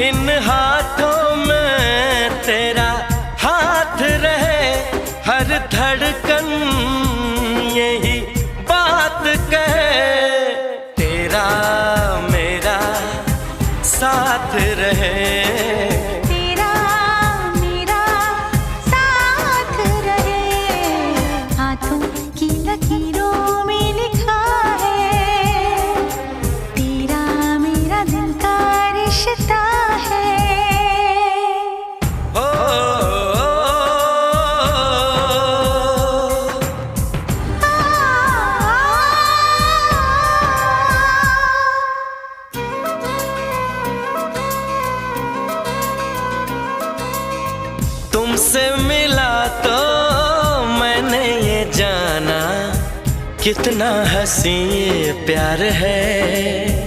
इन हाथों में तेरा हाथ रहे, हर धड़कन यही बात कहे, तेरा मेरा साथ रहे, तेरा मेरा साथ रहे। हाथों की लकीरों में लिखा है, तेरा मेरा दिल का रिश्ता है। तुमसे मिला तो मैंने ये जाना, कितना हसीन प्यार है।